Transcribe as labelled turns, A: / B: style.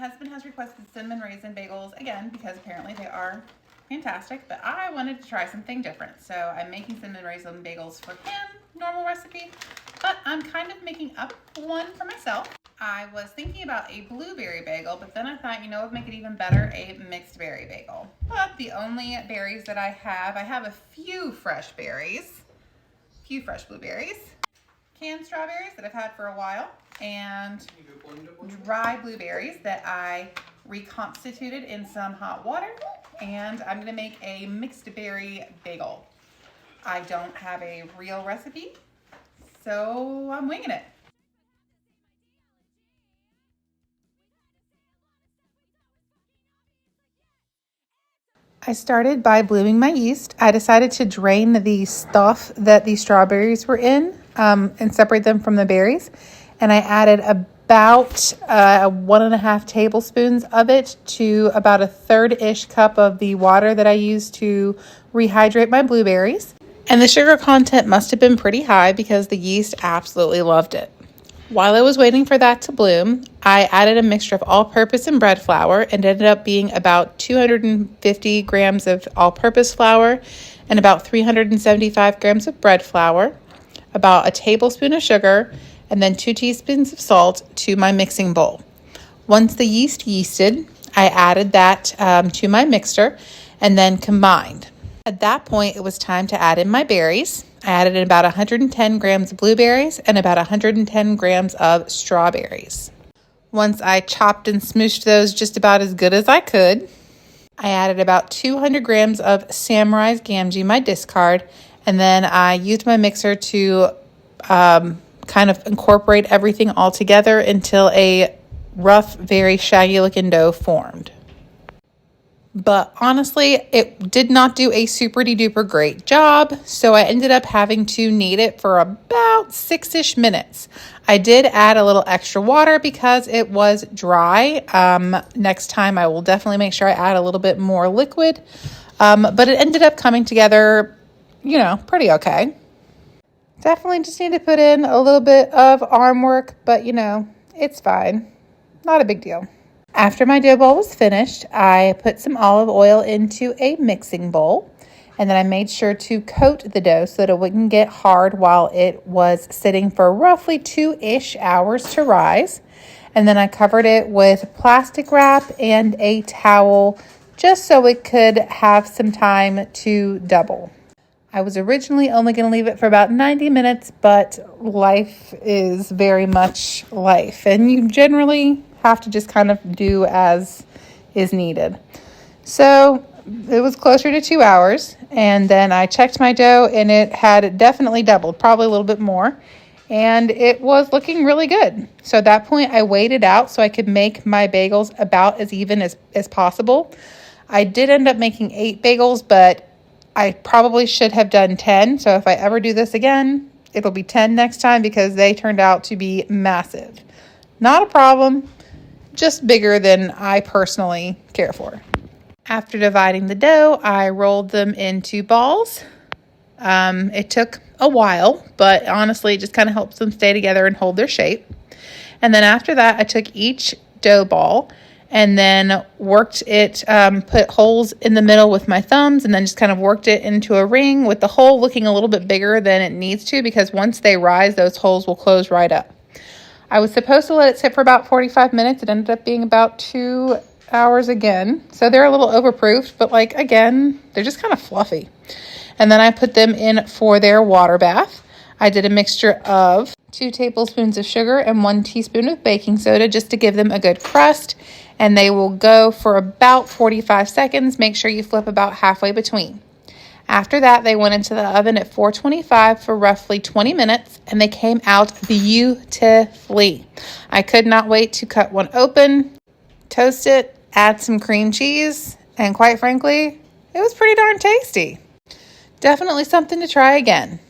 A: husband has requested cinnamon raisin bagels again because apparently they are fantastic, but I wanted to try something different. So I'm making cinnamon raisin bagels for him, normal recipe, but I'm kind of making up one for myself. I was thinking about a blueberry bagel, but then I thought, you know what would make it even better? A mixed berry bagel. But the only berries that I have a few fresh berries, fresh blueberries, canned strawberries that I've had for a while, and dry blueberries that I reconstituted in some hot water, and I'm gonna make a mixed berry bagel. I don't have a real recipe, so I'm winging it. I started by blooming my yeast. I decided to drain the stuff that the strawberries were in and separate them from the berries. And I added about 1.5 tablespoons of it to about a third-ish cup of the water that I used to rehydrate my blueberries. And the sugar content must have been pretty high because the yeast absolutely loved it. While I was waiting for that to bloom, I added a mixture of all-purpose and bread flour, and it ended up being about 250 grams of all-purpose flour and about 375 grams of bread flour, about a tablespoon of sugar, and then 2 teaspoons of salt to my mixing bowl. Once the yeast yeasted, I added that to my mixer and then combined. At that point, it was time to add in my berries. I added in about 110 grams of blueberries and about 110 grams of strawberries. Once I chopped and smooshed those just about as good as I could, I added about 200 grams of Samurai's Gamgee, my discard, and then I used my mixer to kind of incorporate everything all together until a rough, very shaggy looking dough formed. But honestly, it did not do a super duper great job, so I ended up having to knead it for about 6-ish minutes. I did add a little extra water because it was dry. Next time I will definitely make sure I add a little bit more liquid, but it ended up coming together, pretty okay. Definitely just need to put in a little bit of arm work, but it's fine. Not a big deal. After my dough ball was finished, I put some olive oil into a mixing bowl, and then I made sure to coat the dough so that it wouldn't get hard while it was sitting for roughly 2-ish hours to rise. And then I covered it with plastic wrap and a towel just so it could have some time to double. I was originally only going to leave it for about 90 minutes, but life is very much life, and you generally have to just kind of do as is needed. So it was closer to 2 hours, and then I checked my dough, and it had definitely doubled, probably a little bit more, and it was looking really good. So at that point, I weighed it out so I could make my bagels about as even as possible. I did end up making 8 bagels, but I probably should have done 10. So if I ever do this again, it'll be 10 next time because they turned out to be massive. Not a problem, just bigger than I personally care for. After dividing the dough, I rolled them into balls. It took a while, but honestly, it just kind of helps them stay together and hold their shape. And then after that, I took each dough ball and then worked it, put holes in the middle with my thumbs, and then just kind of worked it into a ring with the hole looking a little bit bigger than it needs to, because once they rise, those holes will close right up. I was supposed to let it sit for about 45 minutes. It ended up being about 2 hours again. So they're a little overproofed, but again, they're just kind of fluffy. And then I put them in for their water bath. I did a mixture of 2 tablespoons of sugar and 1 teaspoon of baking soda just to give them a good crust. And they will go for about 45 seconds. Make sure you flip about halfway between. After that, they went into the oven at 425 for roughly 20 minutes, and they came out beautifully. I could not wait to cut one open, toast it, add some cream cheese, and quite frankly, it was pretty darn tasty. Definitely something to try again.